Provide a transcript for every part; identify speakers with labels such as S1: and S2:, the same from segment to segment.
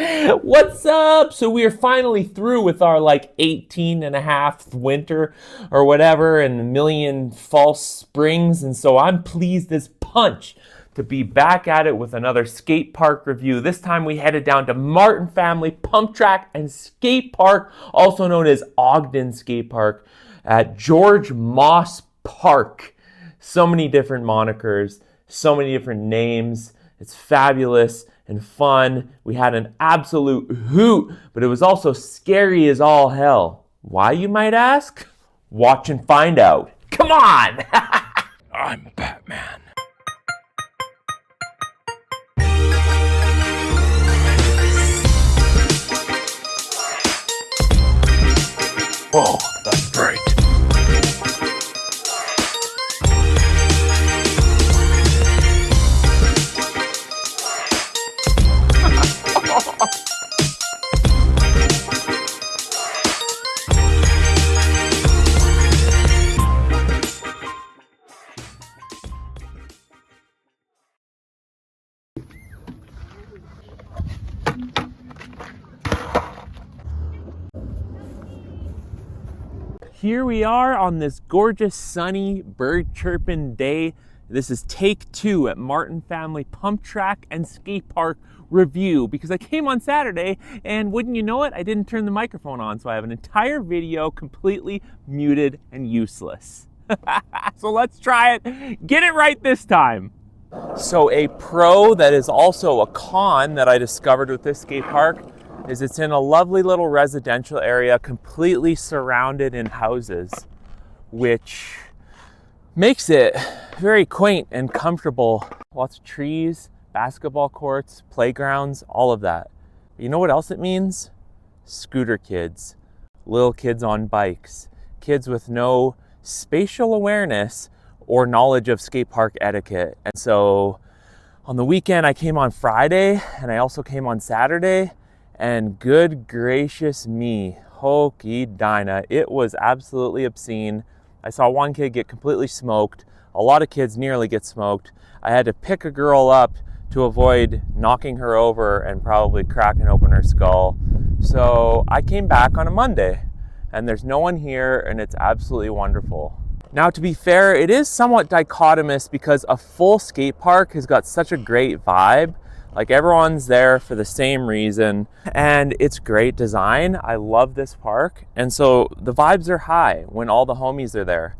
S1: What's up? So we are finally through with our like 18 and a half winter or whatever and a million false springs. And so I'm pleased as punch to be back at it with another skate park review. This time we headed down to Martin Family Pump Track and Skate Park, also known as Ogden Skatepark, at George Moss Park. So many different monikers, so many different names. It's fabulous and fun. We had an absolute hoot, but it was also scary as all hell. Why, you might ask? Watch and find out. Come on! I'm Batman. Whoa, that's great. Here we are on this gorgeous, sunny, bird chirping day. This is take 2 at Martin Family Pump Track and Skate Park review because I came on Saturday and wouldn't you know it, I didn't turn the microphone on, so I have an entire video completely muted and useless. So let's try it. Get it right this time. So a pro that is also a con that I discovered with this skate park is it's in a lovely little residential area completely surrounded in houses, which makes it very quaint and comfortable. Lots of trees, basketball courts, playgrounds, all of that. You know what else it means? Scooter kids, little kids on bikes, kids with no spatial awareness or knowledge of skate park etiquette. And so on the weekend I came on Friday and I also came on Saturday. And good gracious me, hokey Dinah, it was absolutely obscene. I saw one kid get completely smoked. A lot of kids nearly get smoked. I had to pick a girl up to avoid knocking her over and probably cracking open her skull. So I came back on a Monday and there's no one here and it's absolutely wonderful. Now, to be fair, it is somewhat dichotomous because a full skate park has got such a great vibe. Like everyone's there for the same reason and it's great design. I love this park. And so the vibes are high when all the homies are there,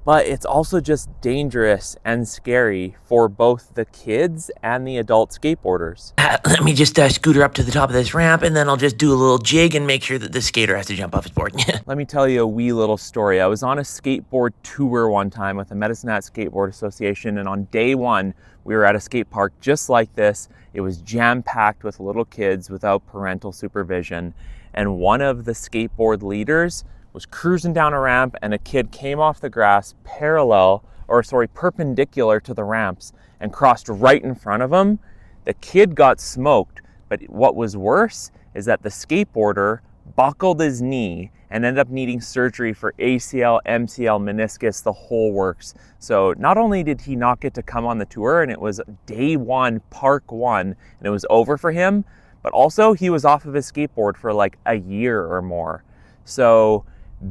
S1: but it's also just dangerous and scary for both the kids and the adult skateboarders.
S2: Let me just scooter up to the top of this ramp and then I'll just do a little jig and make sure that the skater has to jump off his board.
S1: Let me tell you a wee little story. I was on a skateboard tour one time with the Medicine Hat Skateboard Association, and on day one, we were at a skate park just like this. It was jam-packed with little kids without parental supervision. And one of the skateboard leaders was cruising down a ramp and a kid came off the grass perpendicular to the ramps and crossed right in front of him. The kid got smoked, but what was worse is that the skateboarder buckled his knee and ended up needing surgery for ACL, MCL, meniscus, the whole works. So not only did he not get to come on the tour, and it was day one, park one, and it was over for him, but also he was off of his skateboard for like a year or more. So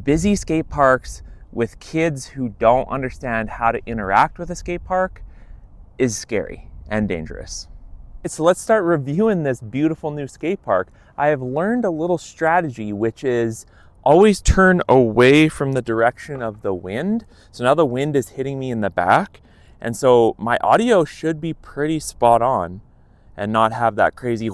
S1: busy skate parks with kids who don't understand how to interact with a skate park is scary and dangerous. So let's start reviewing this beautiful new skate park. I have learned a little strategy, which is always turn away from the direction of the wind. So now the wind is hitting me in the back. And so my audio should be pretty spot on and not have that crazy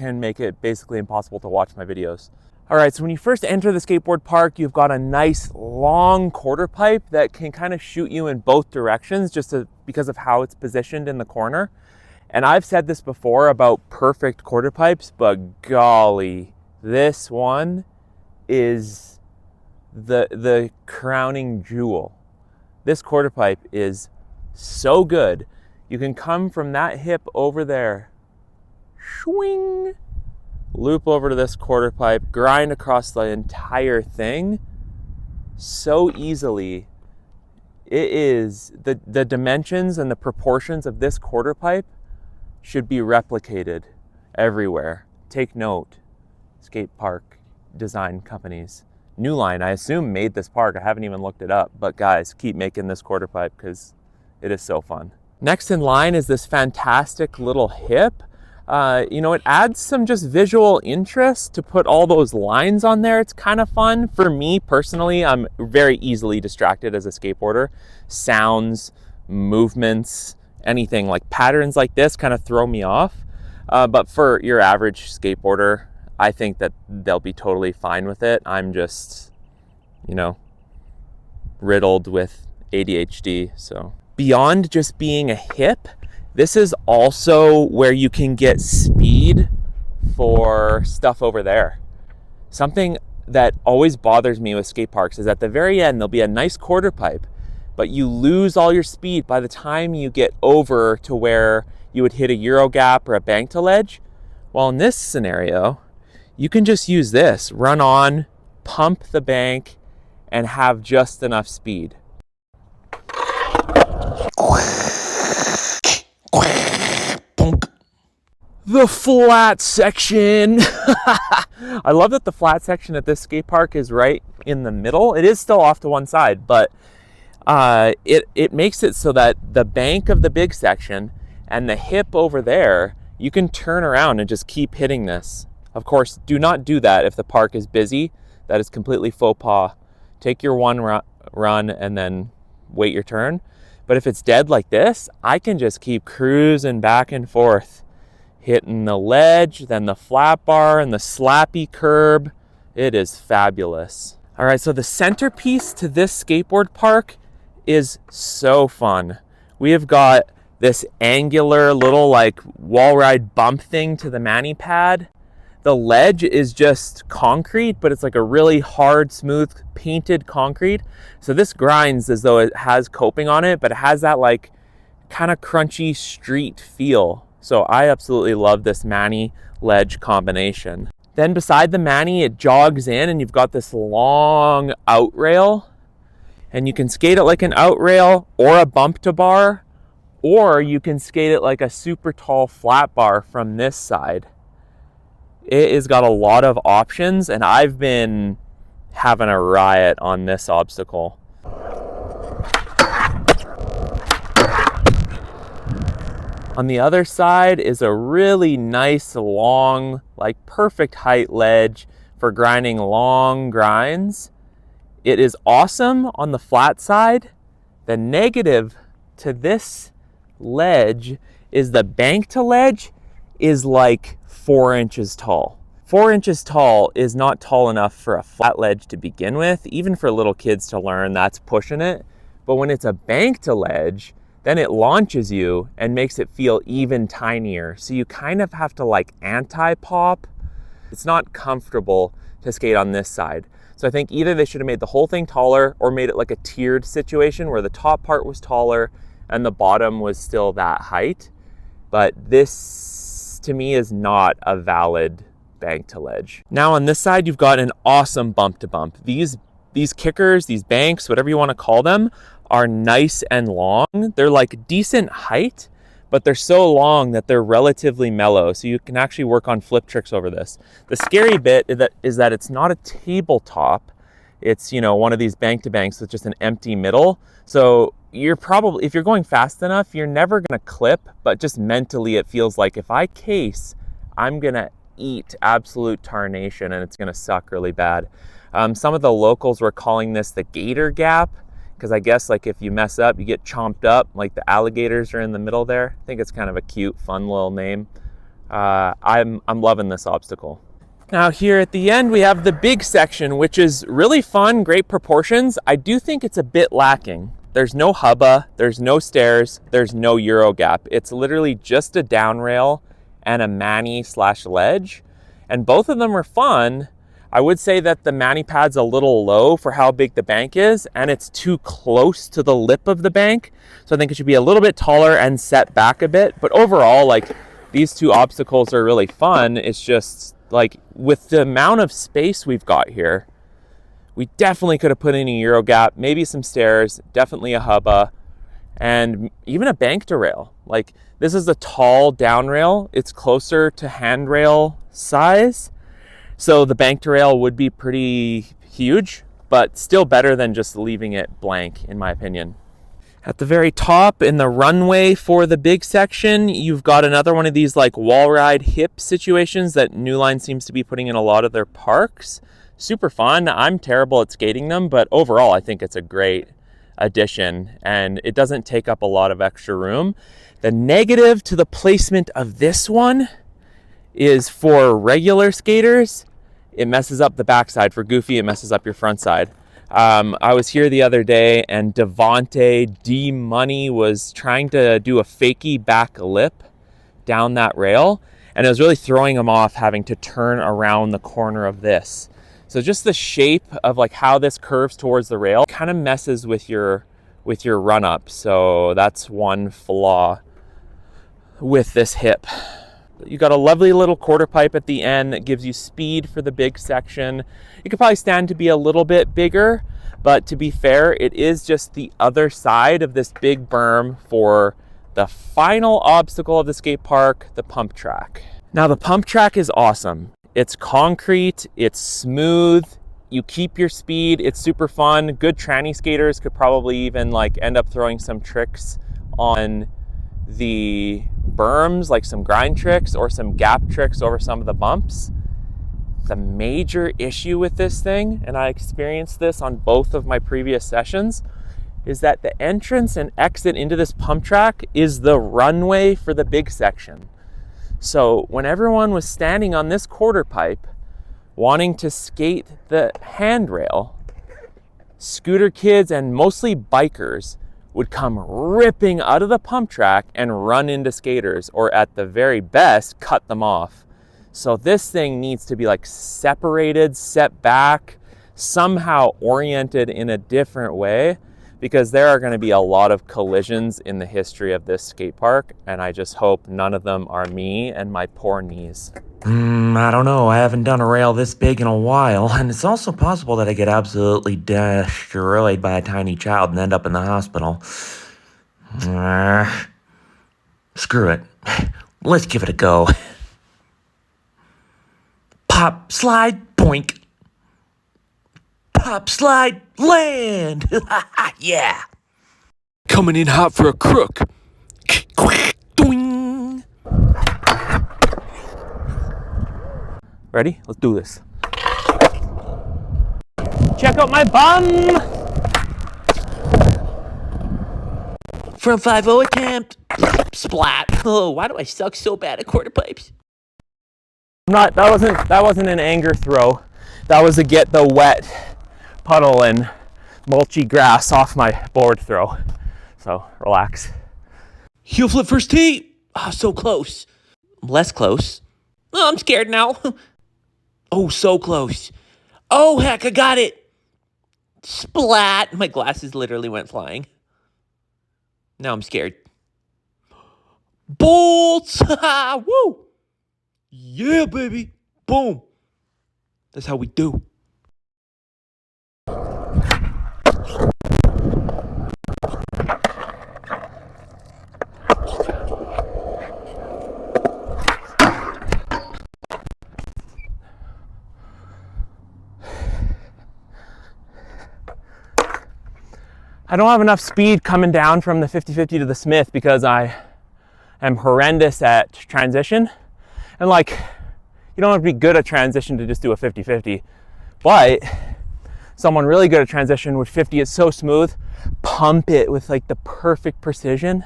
S1: and make it basically impossible to watch my videos. All right, so when you first enter the skateboard park, you've got a nice long quarter pipe that can kind of shoot you in both directions because of how it's positioned in the corner. And I've said this before about perfect quarter pipes, but golly, this one is the crowning jewel. This quarter pipe is so good. You can come from that hip over there, swing, loop over to this quarter pipe, grind across the entire thing so easily. It is, the dimensions and the proportions of this quarter pipe should be replicated everywhere. take note, skate park design companies. New Line, I assume, made this park. I haven't even looked it up, but guys, keep making this quarter pipe because it is so fun. Next in line is this fantastic little hip. You know, it adds some just visual interest to put all those lines on there. It's kind of fun. For me personally, I'm very easily distracted as a skateboarder. Sounds, movements, anything like patterns like this kind of throw me off. But for your average skateboarder, I think that they'll be totally fine with it. I'm just, you know, riddled with ADHD. So beyond just being a hip, this is also where you can get speed for stuff over there. Something that always bothers me with skate parks is at the very end, there'll be a nice quarter pipe, but you lose all your speed by the time you get over to where you would hit a Euro gap or a bank to ledge. Well, in this scenario, you can just use this, run on, pump the bank, and have just enough speed. The flat section. I love that the flat section at this skate park is right in the middle. It is still off to one side, but it makes it so that the bank of the big section and the hip over there, you can turn around and just keep hitting this. Of course, do not do that if the park is busy. That is completely faux pas. Take your one run and then wait your turn. But if it's dead like this, I can just keep cruising back and forth, hitting the ledge, then the flat bar and the slappy curb. It is fabulous. All right, so the centerpiece to this skateboard park is so fun. We have got this angular little like wall ride bump thing to the mani pad. The ledge is just concrete, but it's like a really hard, smooth, painted concrete. So this grinds as though it has coping on it, but it has that like kind of crunchy street feel. So I absolutely love this mani ledge combination. Then beside the mani, it jogs in and you've got this long out rail, and you can skate it like an out rail or a bump to bar, or you can skate it like a super tall flat bar from this side. It has got a lot of options, and I've been having a riot on this obstacle. On the other side is a really nice, long, like perfect height ledge for grinding long grinds. It is awesome on the flat side. The negative to this ledge is the bank to ledge is like 4 inches tall. 4 inches tall is not tall enough for a flat ledge to begin with. Even for little kids to learn, that's pushing it. But when it's a bank to ledge, then it launches you and makes it feel even tinier. So you kind of have to like anti-pop. It's not comfortable to skate on this side. So I think either they should have made the whole thing taller or made it like a tiered situation where the top part was taller and the bottom was still that height. But this to me is not a valid bank to ledge. Now on this side, you've got an awesome bump to bump. These kickers, these banks, whatever you want to call them, are nice and long. They're like decent height, but they're so long that they're relatively mellow. So you can actually work on flip tricks over this. The scary bit is that it's not a tabletop. It's, you know, one of these bank to banks with just an empty middle. So you're probably, if you're going fast enough, you're never gonna clip, but just mentally it feels like if I case, I'm gonna eat absolute tarnation and it's gonna suck really bad. Some of the locals were calling this the gator gap, because I guess like if you mess up, you get chomped up, like the alligators are in the middle there. I think it's kind of a cute, fun little name. I'm loving this obstacle. Now here at the end, we have the big section, which is really fun, great proportions. I do think it's a bit lacking. There's no hubba, there's no stairs, there's no Euro gap. It's literally just a down rail and a mani/ledge. And both of them are fun. I would say that the mani pad's a little low for how big the bank is, and it's too close to the lip of the bank. So I think it should be a little bit taller and set back a bit. But overall, like, these two obstacles are really fun. It's just like with the amount of space we've got here, we definitely could have put in a Euro gap, maybe some stairs, definitely a hubba, and even a bank derail. Like, this is a tall down rail. It's closer to handrail size. So the bank derail would be pretty huge, but still better than just leaving it blank, in my opinion. At the very top in the runway for the big section, you've got another one of these like wall ride hip situations that New Line seems to be putting in a lot of their parks. Super fun. I'm terrible at skating them, but overall I think it's a great addition and it doesn't take up a lot of extra room. The negative to the placement of this one is for regular skaters, it messes up the backside. For Goofy, it messes up your front side. I was here the other day and Devonte D Money was trying to do a fakie back lip down that rail, and it was really throwing him off having to turn around the corner of this. So just the shape of like how this curves towards the rail kind of messes with your run up. So that's one flaw with this hip. You got a lovely little quarter pipe at the end that gives you speed for the big section. You could probably stand to be a little bit bigger, but to be fair, it is just the other side of this big berm for the final obstacle of the skate park, the pump track. Now the pump track is awesome. It's concrete, it's smooth, you keep your speed, it's super fun. Good tranny skaters could probably even like end up throwing some tricks on the berms, like some grind tricks or some gap tricks over some of the bumps. The major issue with this thing, and I experienced this on both of my previous sessions, is that the entrance and exit into this pump track is the runway for the big section. So when everyone was standing on this quarter pipe wanting to skate the handrail, scooter kids and mostly bikers would come ripping out of the pump track and run into skaters, or at the very best, cut them off. So this thing needs to be like separated, set back, somehow oriented in a different way, because there are going to be a lot of collisions in the history of this skate park, and I just hope none of them are me and my poor knees.
S2: I don't know. I haven't done a rail this big in a while, and it's also possible that I get absolutely destroyed by a tiny child and end up in the hospital. Screw it. Let's give it a go. Pop, slide, boink. Pop, slide, land. Yeah.
S3: Coming in hot for a crook.
S2: Doing.
S1: Ready? Let's do this. Check out my bum!
S2: Front 5-0 attempt. Splat. Oh, why do I suck so bad at quarter pipes?
S1: That wasn't an anger throw. That was a get the wet puddle and mulchy grass off my board throw. So relax.
S2: Heel flip first tee. Oh, so close. Less close. Oh, I'm scared now. Oh, so close. Oh, heck, I got it. Splat. My glasses literally went flying. Now I'm scared. Bolts. Woo. Yeah, baby. Boom. That's how we do.
S1: I don't have enough speed coming down from the 50-50 to the Smith because I am horrendous at transition. And like, you don't have to be good at transition to just do a 50-50, but someone really good at transition with 50 is so smooth, pump it with like the perfect precision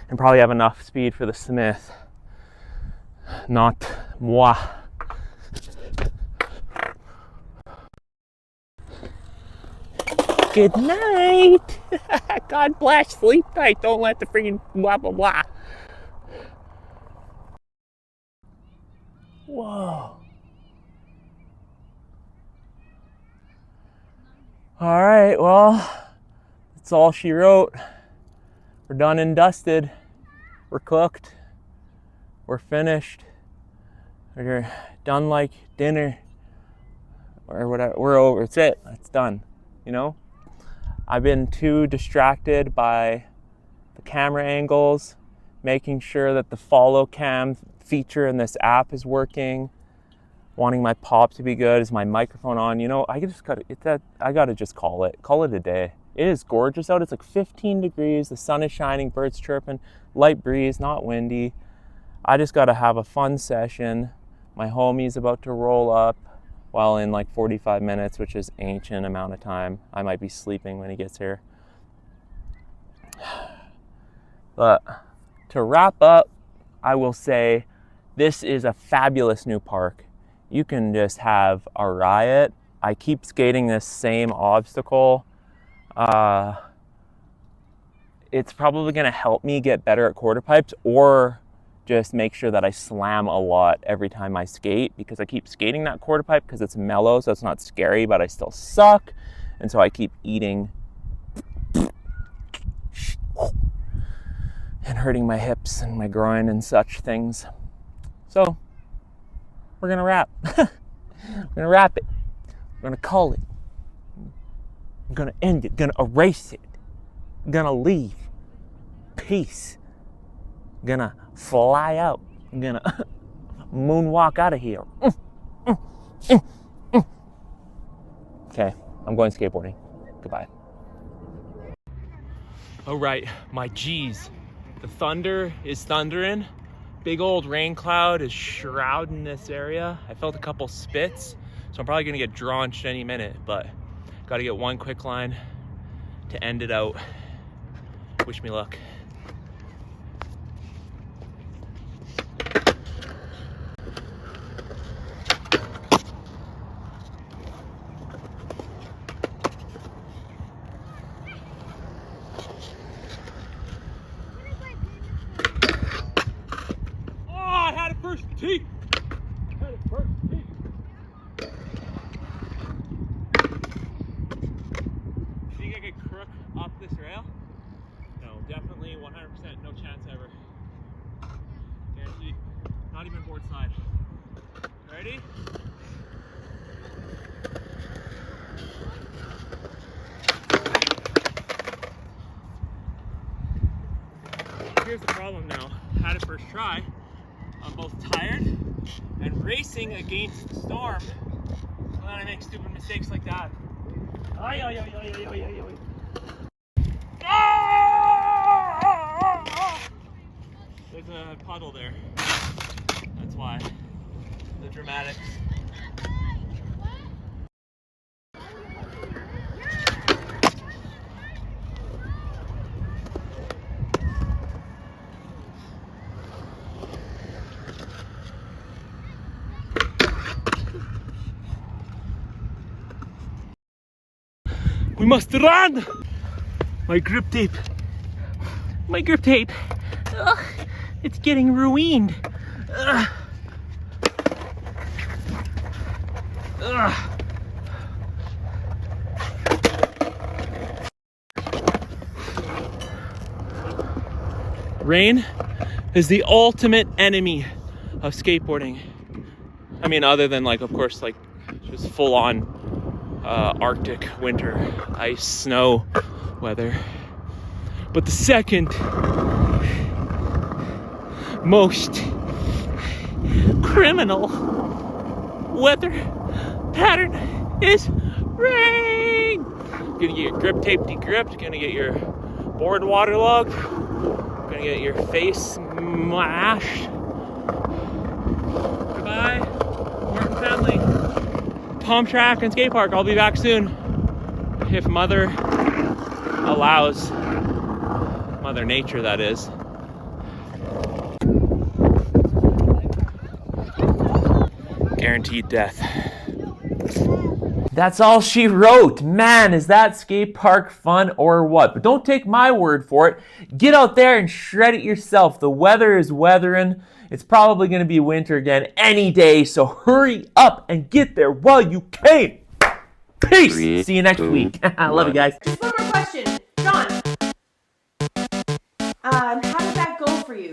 S1: and probably have enough speed for the Smith. Not moi. Good night. God bless. Sleep tight. Don't let the freaking blah, blah, blah. Whoa. All right, well, that's all she wrote. We're done and dusted. We're cooked. We're finished. We're done like dinner or whatever. We're over. It's it. It's done. You know? I've been too distracted by camera angles, making sure that the follow cam feature in this app is working, wanting my pop to be good. Is my microphone on? You know, I gotta just call it a day. It is gorgeous out. It's like 15 degrees, the sun is shining, birds chirping, light breeze, not windy. I just gotta have a fun session. My homie's about to roll up, well, in like 45 minutes, which is ancient amount of time. I might be sleeping when he gets here. But to wrap up, I will say this is a fabulous new park. You can just have a riot. I keep skating this same obstacle. It's probably gonna help me get better at quarter pipes, or just make sure that I slam a lot every time I skate, because I keep skating that quarter pipe because it's mellow, so it's not scary, but I still suck. And so I keep eating and hurting my hips and my groin and such things. So we're gonna wrap. We're gonna wrap it. We're gonna call it. I'm gonna end it. Gonna erase it. Gonna leave. Peace. Gonna fly out. Gonna moonwalk out of here. Okay, I'm going skateboarding. Goodbye. All right, my G's. The thunder is thundering. Big old rain cloud is shrouding this area. I felt a couple spits, so I'm probably gonna get drenched any minute, but gotta get one quick line to end it out. Wish me luck. First tee. Had it first tee. Think I could crook up this rail? No, definitely 100% no chance ever. Guaranteed. Not even board side. Ready? Here's the problem now. Had it first try. I'm both tired and racing against the storm. So then I make stupid mistakes like that. There's a puddle there. That's why. The dramatics. We must run! My grip tape. My grip tape. Ugh, it's getting ruined. Ugh. Ugh. Rain is the ultimate enemy of skateboarding. I mean, other than like, of course, like just full on Arctic winter, ice, snow weather. But the second most criminal weather pattern is rain. Gonna get your grip tape degripped, gonna get your board waterlogged, gonna get your face smashed. Goodbye, Martin family. Pump track and skate park. I'll be back soon, if Mother allows. Mother Nature, that is. Guaranteed death. That's all she wrote. Man, is that skate park fun or what? But don't take my word for it. Get out there and shred it yourself. The weather is weathering. It's probably going to be winter again any day, so hurry up and get there while you can. Peace. See you next week. I love you guys.
S4: Just one more question. John, how did that go for you?